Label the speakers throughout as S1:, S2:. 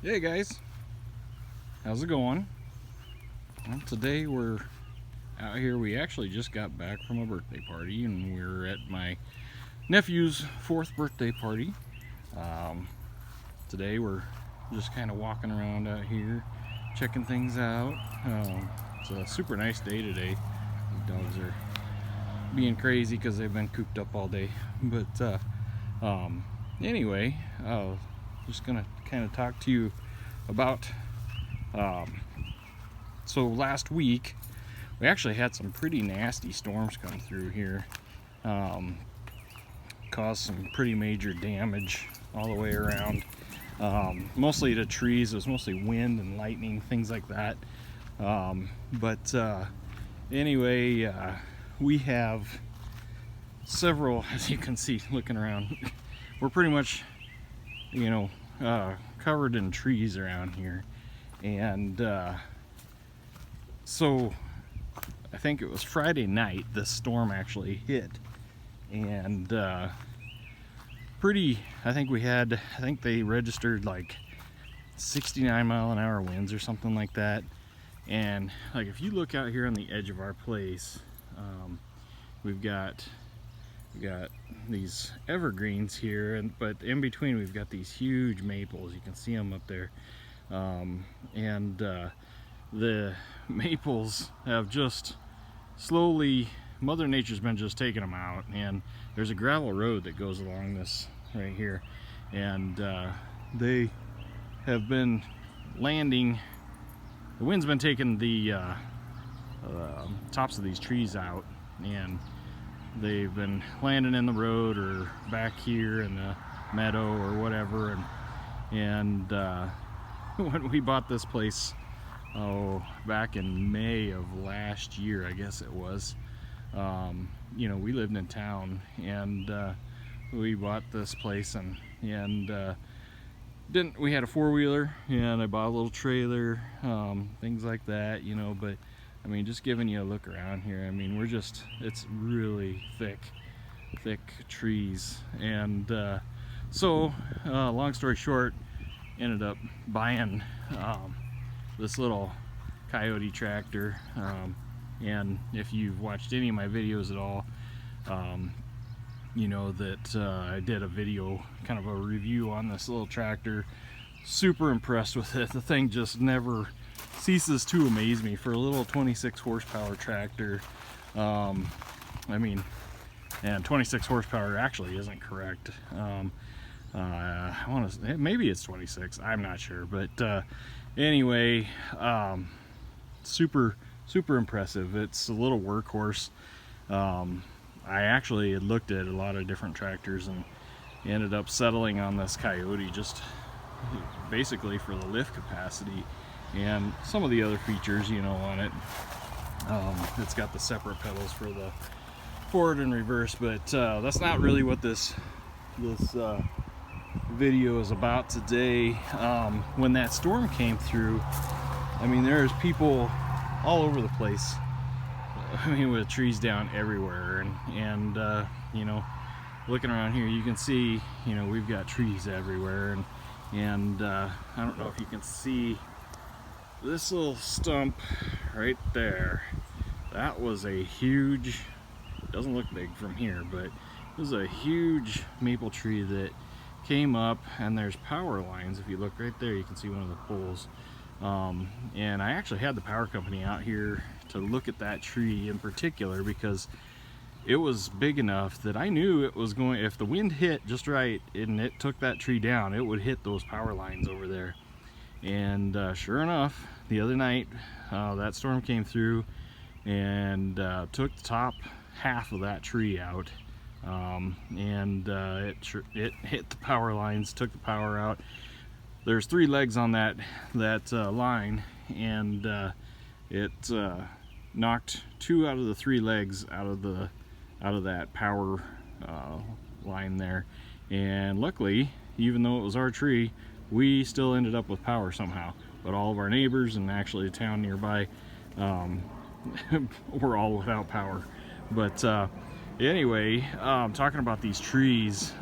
S1: Hey guys, how's it going? Well, today we're out here. We actually just got back from a birthday party, and we're at my nephew's 4th birthday party. Today we're just kind of walking around out here, checking things out. It's a super nice day today. The dogs are being crazy because they've been cooped up all day. But anyway, just gonna kind of talk to you about so last week we actually had some pretty nasty storms come through here, caused some pretty major damage all the way around, mostly to trees. It was mostly wind and lightning, things like that. Anyway, we have several, as you can see looking around, we're pretty much, covered in trees around here. And so I think it was Friday night this storm actually hit, and I think they registered like 69-mile-an-hour winds or something like that. And like, if you look out here on the edge of our place, we've got these evergreens here, but in between we've got these huge maples. You can see them up there, and the maples have just slowly, Mother Nature's been just taking them out. And there's a gravel road that goes along this right here, and they have been landing. The wind's been taking the tops of these trees out, and they've been landing in the road or back here in the meadow or whatever. And when we bought this place, back in May of last year, I guess it was, we lived in town, and we bought this place, and we had a 4-wheeler, and I bought a little trailer, things like that, but I mean, just giving you a look around here, I mean, it's really thick trees. And so long story short, ended up buying this little Coyote tractor. And if you've watched any of my videos at all, you know that I did a video, kind of a review on this little tractor. Super impressed with it. The thing just never ceases to amaze me for a little 26 horsepower tractor. I mean, and 26 horsepower actually isn't correct. I want to say maybe it's 26, I'm not sure, but anyway, super impressive. It's a little workhorse. I actually had looked at a lot of different tractors and ended up settling on this Coyote, just basically for the lift capacity and some of the other features, on it. It's got the separate pedals for the forward and reverse, but that's not really what this video is about today. When that storm came through, I mean, there's people all over the place. I mean, with trees down everywhere, and looking around here, you can see, we've got trees everywhere, and I don't know if you can see this little stump right there. That was a huge, doesn't look big from here, but it was a huge maple tree that came up, and there's power lines. If you look right there, you can see one of the poles. And I actually had the power company out here to look at that tree in particular, because it was big enough that I knew it was going, if the wind hit just right and it took that tree down, it would hit those power lines over there. And sure enough, the other night, that storm came through and took the top half of that tree out, and it hit the power lines, took the power out. There's 3 legs on that line, and it knocked 2 out of the 3 legs out of that power line there. And luckily, even though it was our tree, we still ended up with power somehow. But all of our neighbors, and actually a town nearby, were all without power. But anyway, talking about these trees,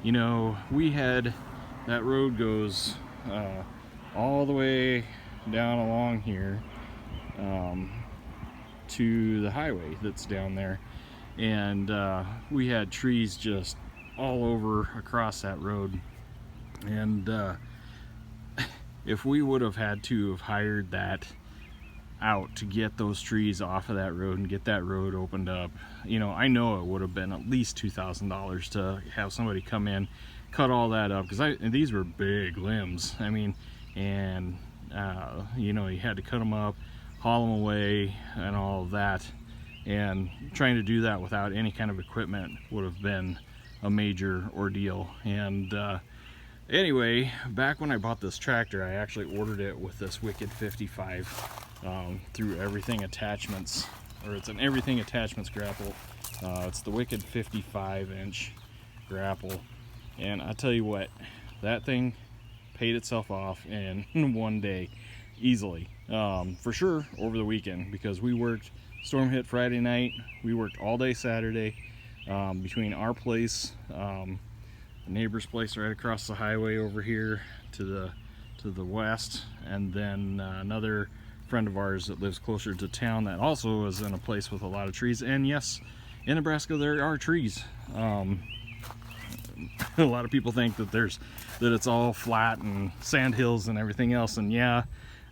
S1: we had, that road goes all the way down along here to the highway that's down there, and we had trees just all over across that road. And if we would have had to have hired that out to get those trees off of that road and get that road opened up, you know, I know it would have been at least $2,000 to have somebody come in, cut all that up, because these were big limbs. I mean, and you know, you had to cut them up, haul them away, and all of that. And trying to do that without any kind of equipment would have been a major ordeal. And anyway, back when I bought this tractor, I actually ordered it with this Wicked 55 through Everything Attachments, or it's an Everything Attachments grapple. It's the Wicked 55-inch grapple, and I tell you what, that thing paid itself off in one day easily. For sure over the weekend, because we worked, storm hit Friday night, we worked all day Saturday, between our place, the neighbor's place right across the highway over here to the west, and then another friend of ours that lives closer to town that also is in a place with a lot of trees. And yes, in Nebraska there are trees. A lot of people think that it's all flat and sand hills and everything else, and yeah,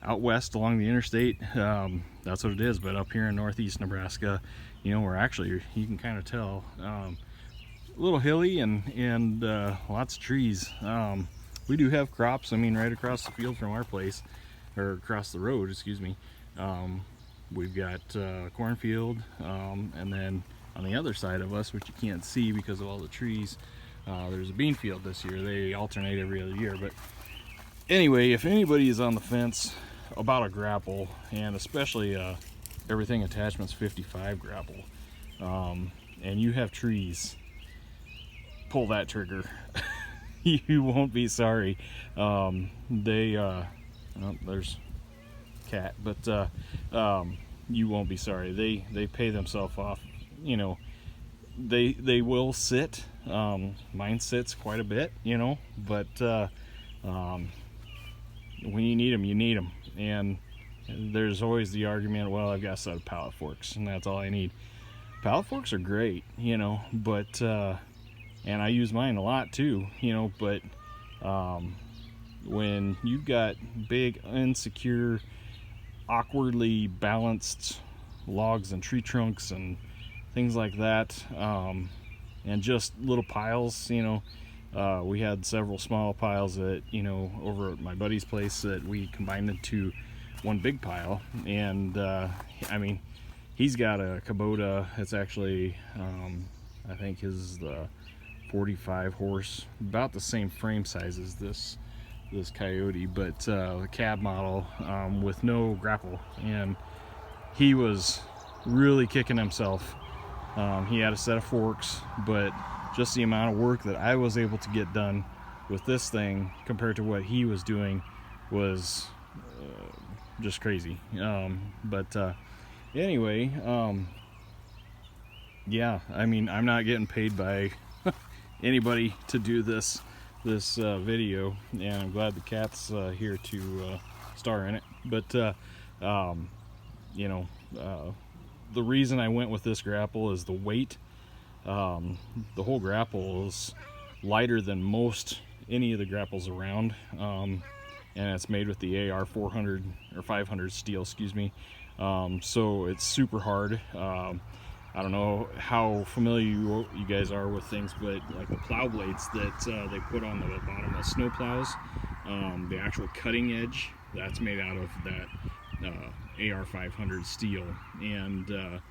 S1: out west along the interstate, that's what it is. But up here in northeast Nebraska, you know, we're actually, you can kind of tell, a little hilly and lots of trees. We do have crops. I mean, right across the field from our place, or across the road, excuse me, we've got cornfield, and then on the other side of us, which you can't see because of all the trees, there's a bean field this year. They alternate every other year. But anyway, if anybody is on the fence about a grapple, and especially Everything Attachments 55 grapple, and you have trees, pull that trigger. You won't be sorry. There's cat, but you won't be sorry. They pay themselves off. You know, they will sit. Mine sits quite a bit, you know, but when you need them, you need them. And there's always the argument, well, I've got a set of pallet forks and that's all I need. Pallet forks are great, you know, but and I use mine a lot too, you know, but when you've got big, insecure, awkwardly balanced logs and tree trunks and things like that, and just little piles, you know, we had several small piles that, you know, over at my buddy's place that we combined into one big pile. And I mean, he's got a Kubota. It's actually, I think his the 45 horse, about the same frame size as this Coyote, but a cab model, with no grapple, and he was really kicking himself. He had a set of forks, but just the amount of work that I was able to get done with this thing compared to what he was doing was just crazy. But anyway, yeah, I mean, I'm not getting paid by anybody to do this video, and I'm glad the cat's here to star in it. But you know, the reason I went with this grapple is the weight. The whole grapple is lighter than most any of the grapples around, and it's made with the AR 400 or 500 steel, excuse me. So it's super hard. I don't know how familiar you guys are with things, but like the plow blades that they put on the bottom of snow plows, the actual cutting edge, that's made out of that AR 500 steel, and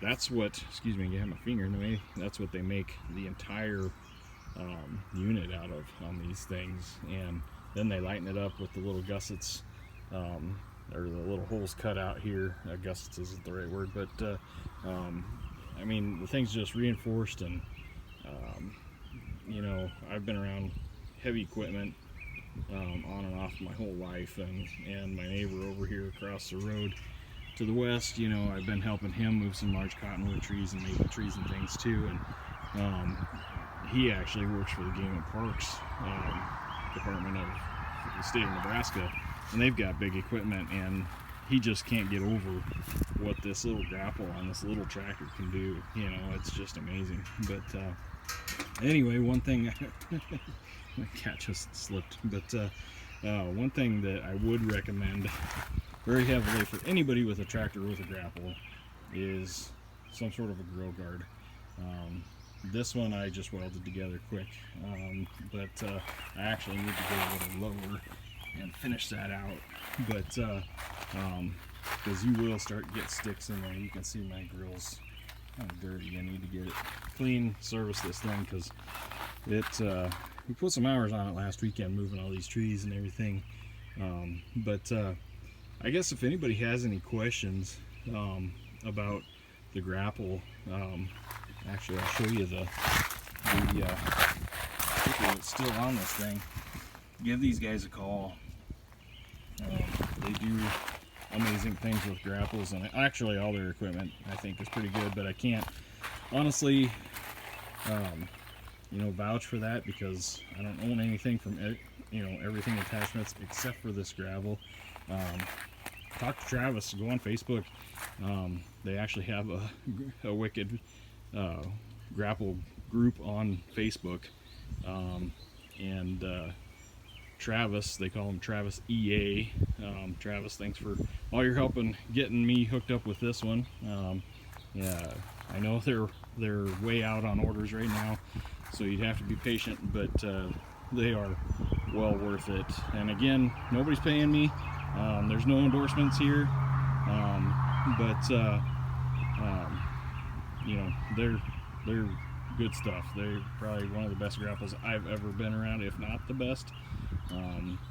S1: that's what, excuse me, I have my finger in the way, that's what they make the entire unit out of on these things. And then they lighten it up with the little gussets, or the little holes cut out here. Gussets isn't the right word, but I mean, the thing's just reinforced. And you know, I've been around heavy equipment on and off my whole life, and my neighbor over here across the road to the west, you know, I've been helping him move some large cottonwood trees and maple trees and things too. And he actually works for the Game and Parks Department of the state of Nebraska, and they've got big equipment, and he just can't get over what this little grapple on this little tractor can do. You know, it's just amazing. But anyway, one thing my cat just slipped, but one thing that I would recommend very heavily for anybody with a tractor with a grapple is some sort of a grill guard. This one I just welded together quick, but I actually need to go a little lower and finish that out. But because you will start to get sticks in there. You can see my grill's kind of dirty. I need to get it clean, service this thing, because it we put some hours on it last weekend moving all these trees and everything. But I guess if anybody has any questions about the grapple, actually I'll show you the people that's still on this thing. Give these guys a call. They do amazing things with grapples, and actually all their equipment I think is pretty good, but I can't honestly you know, vouch for that because I don't own anything from you know, everything attachments except for this gravel. Talk to Travis, go on Facebook. They actually have a Wicked Grapple group on Facebook, and Travis, they call him Travis EA. Travis, thanks for all your help in getting me hooked up with this one. Yeah, I know they're way out on orders right now, so you'd have to be patient, but they are well worth it. And again, nobody's paying me. There's no endorsements here, but you know, they're good stuff. They're probably one of the best grapples I've ever been around, if not the best.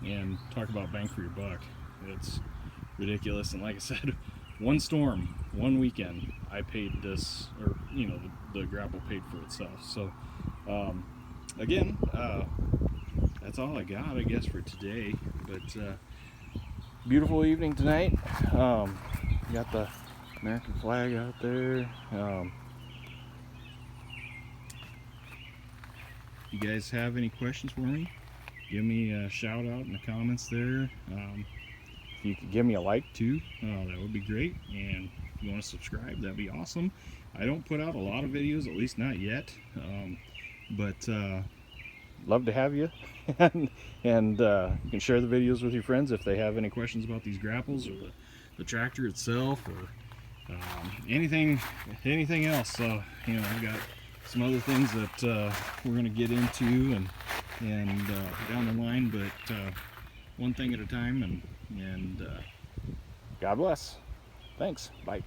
S1: And talk about bang for your buck. It's ridiculous. And like I said, one storm, one weekend, I paid this, or you know, the grapple paid for itself. So again, that's all I got, I guess, for today. But beautiful evening tonight. Got the American flag out there. You guys have any questions for me? Give me a shout out in the comments there. If you could give me a like too, that would be great. And if you want to subscribe, that'd be awesome. I don't put out a lot of videos, at least not yet, but love to have you. And you can share the videos with your friends if they have any questions about these grapples or the tractor itself, or anything else. So you know, I've got some other things that we're going to get into and down the line, but one thing at a time. And God bless. Thanks. Bye.